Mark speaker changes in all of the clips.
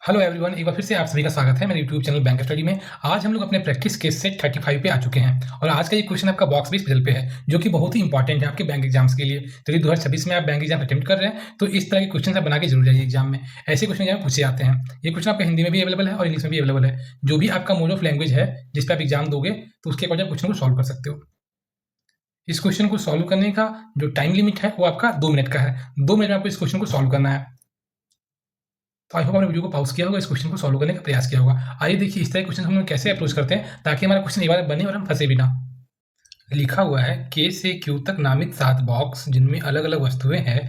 Speaker 1: Hello everyone, एक बार फिर से आप सभी का स्वागत है मेरे यूट्यूब चैनल बैंक स्टडी में। आज हम लोग अपने प्रैक्टिस केस सेट 35 पे आ चुके हैं और आज का ये क्वेश्चन आपका बॉक्स बेस पजल पे है, जो कि बहुत ही इंपॉर्टेंट है आपके बैंक एग्जाम्स के लिए। तो यदि 2026 में आप बैंक एग्जाम अटेम्प्ट कर रहे हैं तो इस तरह के क्वेश्चन आप बना के जरूर जाइए एग्जाम में। ऐसे क्वेश्चन एग्जाम पूछे जाते हैं। ये क्वेश्चन आपका हिंदी में भी अवेलेबल है और इंग्लिश में भी अवेलेबल है। जो भी आपका मोड ऑफ लैंग्वेज है जिस पर आप एग्जाम दोगे तो उसके अकॉर्डिंग क्वेश्चन को सॉल्व कर सकते हो। इस क्वेश्चन को सॉल्व करने का जो टाइम लिमिट है वो आपका 2 मिनट का है। 2 मिनट में आपको इस क्वेश्चन को सॉल्व करना है। तो आई होप आपने वीडियो को पॉज किया होगा, इस क्वेश्चन को सॉल्व करने का प्रयास किया होगा। आइए देखिए इस तरह क्वेश्चन हम लोग कैसे अप्रोच करते हैं ताकि हमारा क्वेश्चन एक बार बने और हम फंसे भी ना। लिखा हुआ है के से क्यू तक नामित 7 बॉक्स जिनमें अलग अलग वस्तुएं हैं,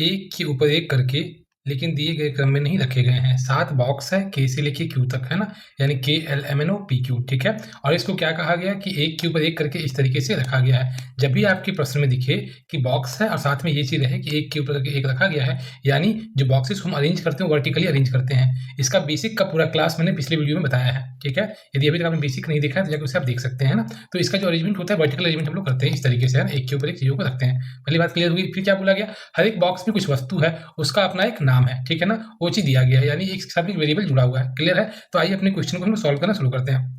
Speaker 1: एक के ऊपर एक करके, लेकिन दिए गए क्रम में नहीं रखे गए हैं। 7 बॉक्स है के से लेके क्यू तक, है ना, यानी K L M N O P Q, ठीक है। और इसको क्या कहा गया कि एक के ऊपर एक करके इस तरीके से रखा गया है। जब भी आपके प्रश्न में दिखे कि बॉक्स है और साथ में ये चीज है कि एक के ऊपर करके एक रखा गया है, यानी जो बॉक्सेस हम अरेंज करते हैं वर्टिकली अरेंज करते हैं। इसका बेसिक का पूरा क्लास मैंने पिछले वीडियो में बताया है, ठीक है। यदि अभी तक आपने बेसिक नहीं देखा है तो जाकर उसे आप देख सकते हैं ना। तो इसका जो अरेंजमेंट होता है वर्टिकल अरेंजमेंट हम लोग करते हैं इस तरीके से, एक के ऊपर एक चीजों को रखते हैं। पहली बात क्लियर हुई। फिर क्या बोला गया, हर एक बॉक्स में कुछ वस्तु है, उसका अपना एक नाम है, ठीक है ना, वो चीज दिया गया है, यानी एक साथ एक वेरिएबल जुड़ा हुआ है। क्लियर है। तो आइए अपने क्वेश्चन को हम सॉल्व करना शुरू करते हैं।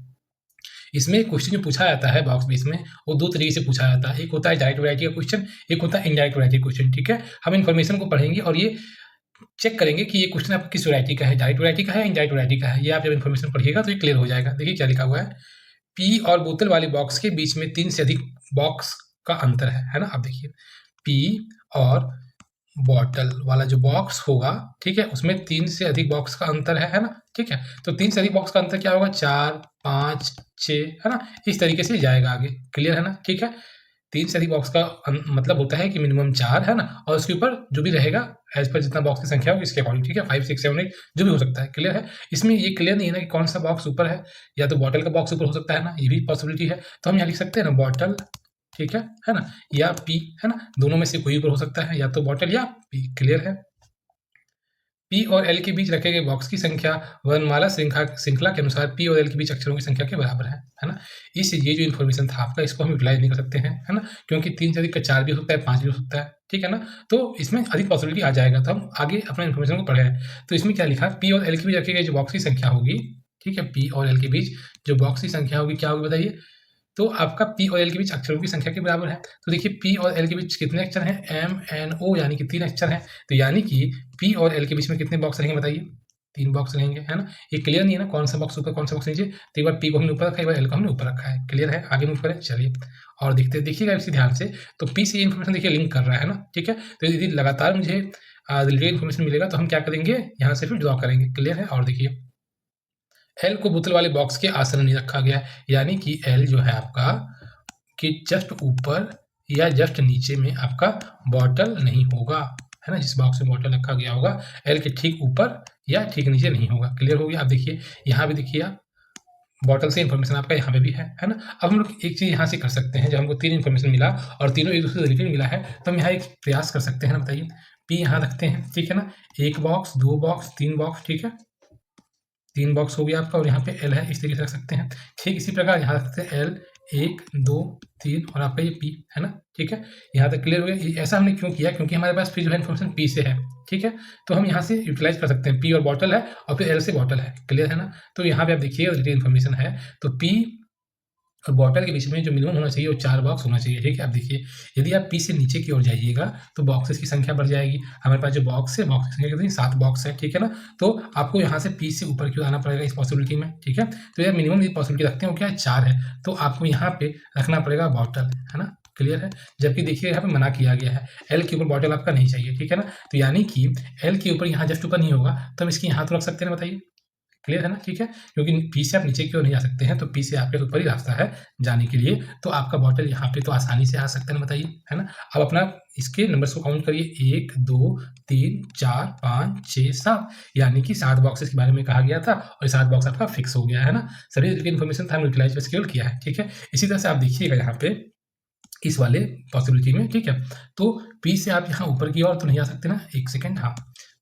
Speaker 1: इसमें क्वेश्चन जो पूछा जाता है बॉक्स बेस में वो 2 तरीके से पूछा जाता है। एक होता है डायरेक्ट वैरायटी का क्वेश्चन, एक होता है इनडायरेक्ट वैरायटी का क्वेश्चन, ठीक है। हम इन्फॉर्मेशन को पढ़ेंगे और ये चेक करेंगे कि ये क्वेश्चन आपको किस वैरायटी का है, डायरेक्ट वैरायटी का है, इनडायरेक्ट वैरायटी का है। ये आप जब इन्फॉर्मेशन पढ़िएगा तो ये क्लियर हो जाएगा। देखिए क्या लिखा हुआ है, पी और बोतल वाले बॉक्स के बीच में 3 से अधिक बॉक्स का अंतर है ना। आप देखिए पी और बॉटल वाला जो बॉक्स होगा, ठीक है, उसमें 3 से अधिक बॉक्स का अंतर है ना, ठीक है। तो 3 से अधिक बॉक्स का अंतर क्या होगा, 4, 5, 6, है ना, इस तरीके से जाएगा आगे। क्लियर है ना, ठीक है। 3 से अधिक बॉक्स का मतलब होता है कि मिनिमम 4 है ना, और उसके ऊपर जो भी रहेगा एज पर जितना बॉक्स की संख्या होगी इसके अकॉर्डिंग, ठीक है, 5, 6, 7, 8 जो भी हो सकता है। क्लियर है। इसमें ये क्लियर नहीं है ना कि कौन सा बॉक्स ऊपर है, या तो बॉटल का बॉक्स ऊपर हो सकता है ना, ये भी पॉसिबिलिटी है। तो हम यहाँ लिख सकते हैं ना बॉटल, ठीक है ना, या पी, है ना, दोनों में से कोई ऊपर हो सकता है, या तो बॉटल या पी। क्लियर है। पी और एल के बीच रखे गए बॉक्स की संख्या वर्णमाला श्रृंखला के अनुसार पी और एल के बीच अक्षरों की संख्या के बराबर है ना। इस ये जो इन्फॉर्मेशन था आपका, इसको हम यूटिलाइज नहीं कर सकते हैं, है ना, क्योंकि 3 से अधिक का 4 भी हो सकता है, 5 भी हो सकता है, ठीक है ना। तो इसमें अधिक पॉसिबिलिटी आ जाएगा। तो हम आगे अपना इन्फॉर्मेशन को पढ़े हैं। तो इसमें क्या लिखा, पी और एल के बीच रखे गए जो बॉक्स की संख्या होगी, ठीक है, पी और एल के बीच जो बॉक्स की संख्या होगी क्या होगी बताइए। तो आपका पी और एल के बीच अक्षरों की संख्या के बराबर है। तो देखिए पी और एल के बीच कितने अक्षर हैं, एम एन ओ, यानी कि 3 अक्षर हैं। तो यानी कि पी और एल के बीच में कितने बॉक्स रहेंगे बताइए, 3 बॉक्स रहेंगे, है ना। ये क्लियर नहीं है ना, कौन सा बॉक्स ऊपर कौन सा बॉक्स नीचे। तो एक बार पी को हमने ऊपर रखा है, एक बार एल को हमने ऊपर रखा है। क्लियर है। आगे मूव करें, चलिए और देखिएगा इसी ध्यान से। तो पी से ये इन्फॉर्मेशन देखिए लिंक कर रहा है ना, ठीक है। तो यदि लगातार मुझे रिलेटेड इन्फॉर्मेशन मिलेगा तो हम क्या करेंगे, यहाँ से फिर ड्रॉ करेंगे। क्लियर है। और देखिए एल को बोतल वाले बॉक्स के आसन्न नहीं रखा गया, यानी कि एल जो है आपका कि जस्ट ऊपर या जस्ट नीचे में आपका बॉटल नहीं होगा, है ना। जिस बॉक्स में बॉटल रखा गया होगा एल के ठीक ऊपर या ठीक नीचे नहीं होगा। क्लियर हो गया। आप देखिए यहाँ भी देखिए आप, बॉटल से इन्फॉर्मेशन आपका यहाँ पे भी है ना। अब हम लोग एक चीज़ यहाँ से कर सकते हैं, जब हमको 3 इन्फॉर्मेशन मिला और तीनों एक दूसरे से रिलेटेड मिला है तो हम यहाँ एक प्रयास कर सकते हैं ना। बताइए पी यहाँ रखते हैं, ठीक है ना, 1 बॉक्स, 2 बॉक्स, 3 बॉक्स, ठीक है, 3 बॉक्स हो गया आपका, और यहाँ पे एल है, इस तरीके से रख सकते हैं। ठीक इसी प्रकार यहाँ रखते हैं एल, 1, 2, 3 और आपका ये पी, है ना, ठीक है। यहाँ तक क्लियर हो गया। ऐसा हमने क्यों किया, क्योंकि हमारे पास फिर जो है इन्फॉर्मेशन पी से है, ठीक है। तो हम यहाँ से यूटिलाइज कर सकते हैं, पी और बॉटल है और फिर एल से बॉटल है। क्लियर है ना। तो यहाँ पे आप देखिए रिलेटेड इन्फॉर्मेशन है, तो पी और बॉटल के बीच में जो मिनिमम होना चाहिए वो 4 बॉक्स होना चाहिए, ठीक है। आप देखिए यदि आप पी से नीचे की ओर जाइएगा तो बॉक्सेस की संख्या बढ़ जाएगी। हमारे पास जो बॉक्स है, बॉक्स की संख्या कितनी, 7 बॉक्स है, ठीक है ना। तो आपको यहाँ से पी से ऊपर की ओर आना पड़ेगा इस पॉसिबिलिटी में, ठीक है। तो यह मिनिमम ये पॉसिबिलिटी रखते हैं वो क्या है, 4 है। तो आपको यहाँ पे रखना पड़ेगा बॉटल, है ना। क्लियर है। जबकि देखिए यहाँ पे मना किया गया है, एल के ऊपर बॉटल आपका नहीं चाहिए, ठीक है ना। तो यानी कि एल के ऊपर यहाँ जस्ट ऊपर नहीं होगा तो हम इसके यहाँ तो रख सकते हैं ना, बताइए। क्लियर है ना, ठीक है। क्योंकि पी से आप नीचे की ओर नहीं जा सकते हैं, तो पी से आपके ऊपर ही रास्ता है जाने के लिए। तो आपका बॉटल यहाँ पे तो आसानी से आ सकते हैं, बताइए, है ना। अब अपना इसके नंबर्स को काउंट करिए, 1, 2, 3, 4, 5, 6, 7, यानी कि 7 बॉक्सेस के बारे में कहा गया था और 7 बॉक्स आपका फिक्स हो गया है ना। सभी इन्फॉर्मेशन था, यूटिलाइज पे स्केल किया है, ठीक है। इसी तरह से आप देखिएगा यहाँ पे इस वाले पॉसिबिलिटी में, ठीक है। तो पी से आप यहाँ ऊपर की ओर तो नहीं जा सकते ना, एक सेकेंड, हाँ,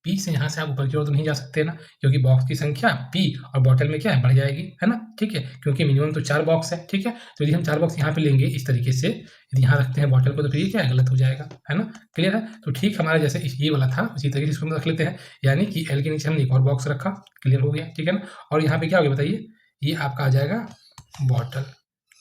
Speaker 1: पी से यहाँ से आप ऊपर की ओर तो नहीं जा सकते ना, क्योंकि बॉक्स की संख्या पी और बॉटल में क्या है, बढ़ जाएगी, है ना, ठीक है, क्योंकि मिनिमम तो 4 बॉक्स है, ठीक है। तो यदि हम 4 बॉक्स यहाँ पे लेंगे इस तरीके से, यदि यहाँ रखते हैं बॉटल को, तो फिर ये क्या है, गलत हो जाएगा, है ना, क्लियर है। तो ठीक हमारा जैसे ये वाला था उसी तरीके से इसको हम रख लेते हैं, यानी कि एल के नीचे हमने एक और बॉक्स रखा, क्लियर हो गया, ठीक है ना। और यहाँ पे क्या हो गया बताइए, ये आपका आ जाएगा बॉटल,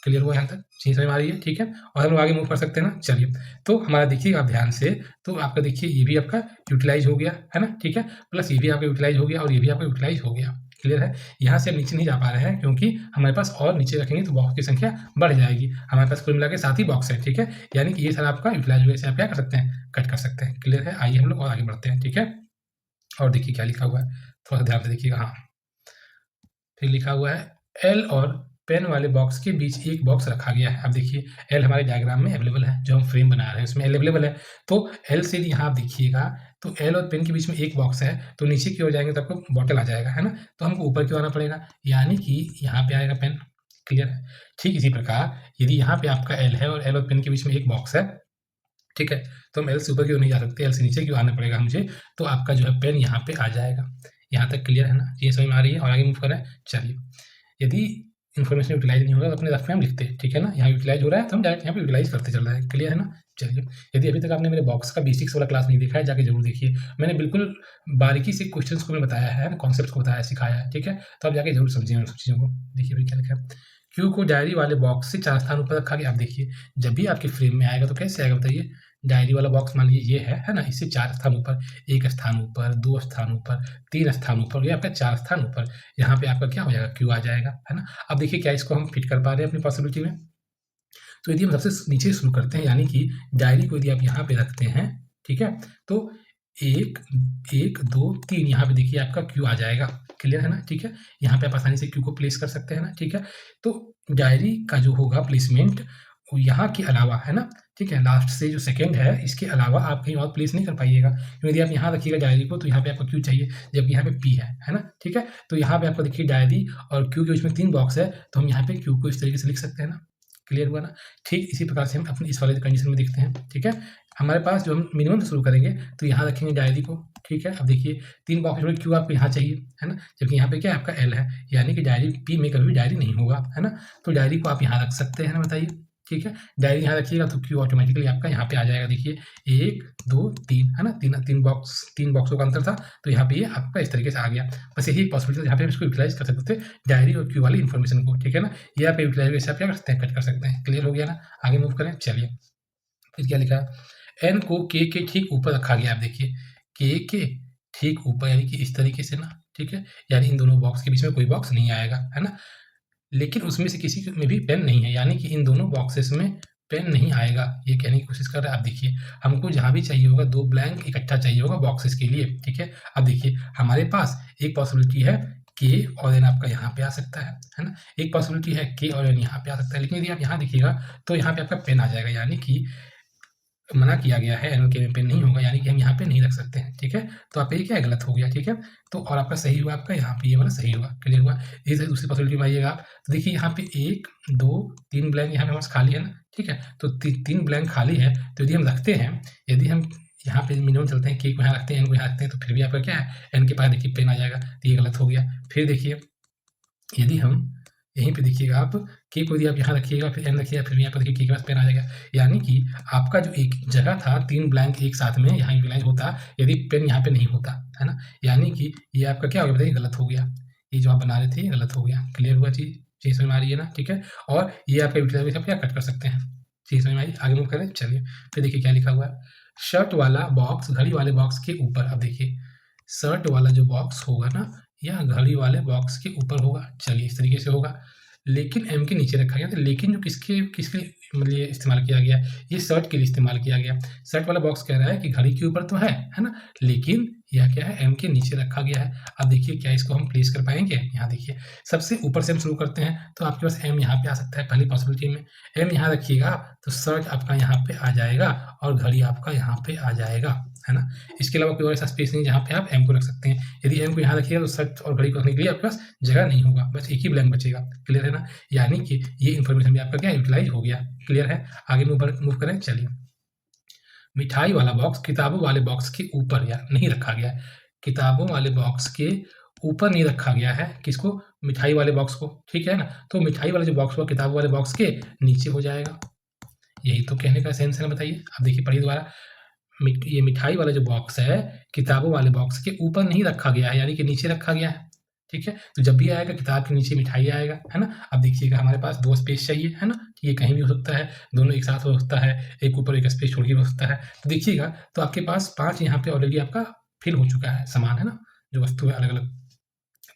Speaker 1: क्लियर हुआ यहाँ तक, चीज समझ में आ रही है, ठीक है। और हम लोग आगे मूव कर सकते हैं ना, चलिए। तो हमारा देखिएगा आप ध्यान से, तो आपका देखिए ये भी आपका यूटिलाइज हो गया, है ना, ठीक है, प्लस ये भी आपका यूटिलाइज हो गया और ये भी आपका यूटिलाइज हो गया, क्लियर है। यहाँ से हम नीचे नहीं जा पा रहे हैं क्योंकि हमारे पास और नीचे रखेंगे तो बॉक्स की संख्या बढ़ जाएगी, हमारे पास कुल मिला के 7 ही बॉक्स है, ठीक है, यानी कि ये सारा आपका यूटिलाइज हो गया, इसे आप क्या कर सकते हैं, कट कर सकते हैं, क्लियर है। आइए हम लोग और आगे बढ़ते हैं, ठीक है। और देखिए क्या लिखा हुआ है, थोड़ा सा ध्यान से देखिएगा, हाँ, फिर लिखा हुआ है एल और पेन वाले बॉक्स के बीच एक बॉक्स रखा गया है। अब देखिए एल हमारे डायग्राम में अवेलेबल है, जो हम फ्रेम बना रहे हैं उसमें एल अवेलेबल है, तो एल से यहाँ आप देखिएगा, तो एल और पेन के बीच में एक बॉक्स है, तो नीचे की ओर जाएंगे तो आपको बॉटल आ जाएगा, है ना, तो हमको ऊपर की ओर आना पड़ेगा, यानी कि यहाँ पे आएगा पेन, क्लियर है। ठीक इसी प्रकार यदि यहाँ पे आपका एल है और एल और पेन के बीच में एक बॉक्स है, ठीक है, तो हम एल से ऊपर की ओर नहीं जा सकते, एल से नीचे की ओर आना पड़ेगा मुझे, तो आपका जो है पेन यहाँ पे आ जाएगा। यहाँ तक क्लियर है ना, ये समझ में आ रही है। और आगे मूव करें, चलिए। यदि इन्फॉर्मेशन यूटिलाइज नहीं होगा तो अपने रफ में हम लिखते हैं, ठीक है ना, यहाँ यूटिलाइज हो रहा है तो हम डायरेक्ट यहाँ पे यूटिलाइज करते चल रहे हैं, क्लियर है ना। चलिए, यदि अभी तक आपने मेरे बॉक्स का बेसिक्स वाला क्लास नहीं देखा है, जाके जरूर देखिए, मैंने बिल्कुल बारीकी से क्वेश्चंस को मैं बताया है, कॉन्सेप्ट को बताया, सिखाया है, ठीक है, तो आप जाके जरूर समझिए उन सब चीज़ों को। देखिए अभी क्या लिखा है, क्यू को डायरी वाले बॉक्स से 4 स्थानों पर रखा गया। आप देखिए जब भी आपके फ्रेम में आएगा तो कैसे आएगा बताइए, डायरी वाला बॉक्स मान लीजिए ये है ना, इससे 4 स्थान ऊपर, 1 स्थान ऊपर, 2 स्थान ऊपर, 3 स्थान ऊपर, ये आपका 4 स्थान ऊपर, यहाँ पे आपका क्या हो जाएगा, क्यू आ जाएगा, है ना। अब देखिए क्या इसको हम फिट कर पा रहे हैं अपनी पॉसिबिलिटी में। तो यदि हम सबसे नीचे शुरू करते हैं, यानी कि डायरी को यदि आप यहाँ पे रखते हैं, ठीक है, तो 1 1 2 3 यहाँ पे देखिए आपका क्यू आ जाएगा, क्लियर है ना, ठीक है। यहाँ पे आप आसानी से क्यू को प्लेस कर सकते हैं ना, ठीक है। तो डायरी का जो होगा प्लेसमेंट वो यहाँ के अलावा, है ना, ठीक है, लास्ट से जो सेकंड है इसके अलावा आप कहीं और प्लेस नहीं कर पाइएगा, क्योंकि यदि आप यहाँ रखिएगा डायरी को तो यहाँ पे आपको क्यू चाहिए, जबकि यहाँ पे पी है ना, ठीक है। तो यहाँ पे आपको देखिए डायरी और क्यू के बीच में 3 बॉक्स है, तो हम यहाँ पे क्यू को इस तरीके से लिख सकते हैं ना, क्लियर हुआ ना। ठीक इसी प्रकार से हम अपने इस वाले कंडीशन में देखते हैं, ठीक है। हमारे पास जो हम मिनिमम से शुरू करेंगे तो यहाँ रखेंगे डायरी को, ठीक है। अब देखिए 3 बॉक्स में क्यू आपको यहाँ चाहिए, है ना, जबकि यहाँ पे क्या है आपका एल है, यानी कि डायरी पी में कभी भी डायरी नहीं होगा, है ना। तो डायरी को आप यहाँ रख सकते हैं ना, बताइए, ठीक है। डायरी यहाँ रखिएगा तो क्यू ऑटोमेटिकली आपका यहाँ पे आ जाएगा। देखिए 1 2 3, है ना, तीन बॉक्सों का अंतर था, तो यहाँ पे ये आपका इस तरीके से आ गया। बस यही पॉसिबिलिटी यहाँ पे हम इसको यूटिलाइज कर सकते थे, डायरी और क्यू वाली इन्फॉर्मेशन को, ठीक है ना। ये आप यूटिलाइज वैसे आप क्या कर सकते हैं, कट कर सकते हैं, क्लियर हो गया ना। आगे मूव करें, चलिए। फिर क्या लिखा है, एन को के ठीक ऊपर रखा गया। आप देखिए के ठीक ऊपर, यानी कि इस तरीके से ना, ठीक है, यानी इन दोनों बॉक्स के बीच में कोई बॉक्स नहीं आएगा, है ना। लेकिन उसमें से किसी में भी पेन नहीं है, यानी कि इन दोनों बॉक्सेस में पेन नहीं आएगा, ये कहने की कोशिश कर रहा है। आप देखिए हमको जहाँ भी चाहिए होगा 2 ब्लैंक इकट्ठा चाहिए होगा बॉक्सेस के लिए, ठीक है। अब देखिए हमारे पास एक पॉसिबिलिटी है के और एन आपका यहाँ पे आ सकता है ना, एक पॉसिबिलिटी है के और एन यहाँ पे आ सकता है, लेकिन यदि आप यहाँ देखिएगा तो यहाँ पे आपका पेन आ जाएगा, यानी कि मना किया गया है, एन के में पेन नहीं होगा, यानी कि हम यहाँ पे नहीं रख सकते हैं, ठीक है। तो आपका ये क्या गलत हो गया, ठीक है। तो और आपका सही हुआ, आपका यहाँ पे ये वाला सही हुआ, क्लियर हुआ। इसे दूसरी पॉसिबिलिटी में आइएगा आप, तो देखिए यहाँ पे 1 2 3 ब्लैंक यहाँ पे हमारे खाली है ना, ठीक है। तो 3 ब्लैंक खाली है, तो यदि हम रखते हैं, यदि हम यहाँ पे मिनिमम चलते हैं, के को यहाँ रखते हैं, एन को यहाँ रखते हैं, तो फिर भी आपका क्या है, एन के पास देखिए पेन आ जाएगा, तो ये गलत हो गया। फिर देखिए यदि हम यहीं पे देखिएगा आप, के को यदि आप यहाँ रखिएगा, फिर एन रखिएगा, फिर यहाँ पर देखिए के पास पेन आ जाएगा, यानी कि आपका जो एक जगह था 3 ब्लैंक एक साथ में यहाँ यूटिलाइज होता यदि पेन यहाँ पे नहीं होता, है ना, यानी कि ये आपका क्या हो गया बताइए, गलत हो गया। ये जो आप बना रहे थे ये गलत हो गया, क्लियर हुआ चीज़ समझ में आ रही है ना, ठीक है। और ये आपका यूटिलाइज आप क्या कट कर सकते हैं, चीज़ समझ में आई। आगे मूव करें, चलिए। फिर देखिए क्या लिखा हुआ है, शर्ट वाला बॉक्स घड़ी वाले बॉक्स के ऊपर। अब देखिए शर्ट वाला जो बॉक्स होगा ना, या घड़ी वाले बॉक्स के ऊपर होगा, चलिए इस तरीके से होगा, लेकिन एम के नीचे रखा गया। तो लेकिन जो किसके किसके मतलब ये इस्तेमाल किया गया, ये शर्ट के लिए इस्तेमाल किया गया। शर्ट वाला बॉक्स कह रहा है कि घड़ी के ऊपर तो है ना, लेकिन यह क्या है, एम के नीचे रखा गया है। अब देखिए क्या इसको हम प्लेस कर पाएंगे, यहाँ देखिए सबसे ऊपर से हम शुरू करते हैं, तो आपके पास एम यहाँ पे आ सकता है पहली पॉसिबिलिटी में। एम यहाँ रखिएगा तो शर्ट आपका यहाँ पे आ जाएगा और घड़ी आपका यहाँ पे आ जाएगा, है ना। इसके अलावा कोई और ऐसा स्पेस नहीं जहाँ पे आप एम को रख सकते हैं। यदि एम को यहाँ रखिएगा तो शर्ट और घड़ी को रखने के लिए आपके पास जगह नहीं होगा, बस एक ही ब्लैंक बचेगा, क्लियर है ना। यानी कि ये इन्फॉर्मेशन भी आपका क्या यूटिलाइज हो गया, क्लियर है। आगे मूव करें, चलिए। मिठाई वाला बॉक्स किताबों वाले बॉक्स के ऊपर या नहीं रखा गया है, किताबों वाले बॉक्स के ऊपर नहीं रखा गया है। किसको? मिठाई वाले बॉक्स को, ठीक है ना? तो मिठाई वाला जो बॉक्स हुआ किताबों वाले बॉक्स के नीचे हो जाएगा। यही तो कहने का सेंस है ना, बताइए। अब देखिए पढ़िए दोबारा। ये मिठाई वाला जो बॉक्स है किताबों वाले बॉक्स के ऊपर नहीं रखा गया है, यानी कि नीचे रखा गया है, ठीक है? तो जब भी आएगा किताब के नीचे मिठाई आएगा, है ना? अब देखिएगा हमारे पास 2 स्पेस चाहिए, है ना? कि ये कहीं भी हो सकता है, दोनों एक साथ हो सकता है, एक ऊपर एक स्पेस छोड़ के हो सकता है। तो देखिएगा तो आपके पास 5 यहाँ पे ऑलरेडी आपका फिल हो चुका है सामान, है ना? जो वस्तु है अलग-अलग।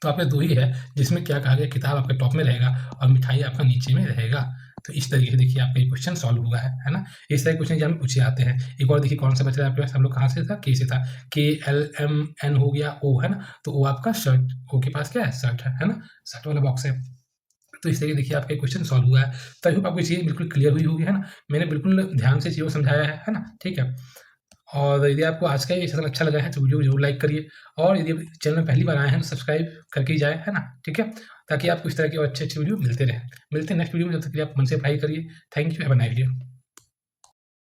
Speaker 1: तो आपके 2 ही है जिसमें क्या कहा गया, किताब आपके टॉप में रहेगा और मिठाई आपका नीचे में रहेगा। तो इस तरीके से देखिए आपका ये क्वेश्चन सॉल्व हुआ है ना? इस तरह के क्वेश्चन एग्जाम में पूछे जाते हैं। एक और देखिए कौन सा बच रहा है आपके पास, हम लोग कहाँ से था? के से था। KLMN हो गया O, है ना? तो O आपका शर्ट, O के पास क्या है? शर्ट है ना? शर्ट वाला बॉक्स है। तो इस तरीके देखिए आपका क्वेश्चन सॉल्व हुआ है। तो आई होप आपको ये चीज़ बिल्कुल क्लियर हुई होगी, है ना? मैंने बिल्कुल ध्यान से चीज़ों को समझाया है ना? ठीक है। और यदि आपको आज का ये सेशन अच्छा लगा है तो वीडियो को ज़रूर लाइक करिए, और यदि चैनल में पहली बार आए हैं तो सब्सक्राइब करके ही जाएँ, है ना? ठीक है? ताकि आपको इस तरह के और अच्छे-अच्छे वीडियो मिलते रहें। मिलते हैं नेक्स्ट वीडियो में, जब तक के लिए आप मन से पढ़ाई करिए। Thank you, have a nice day.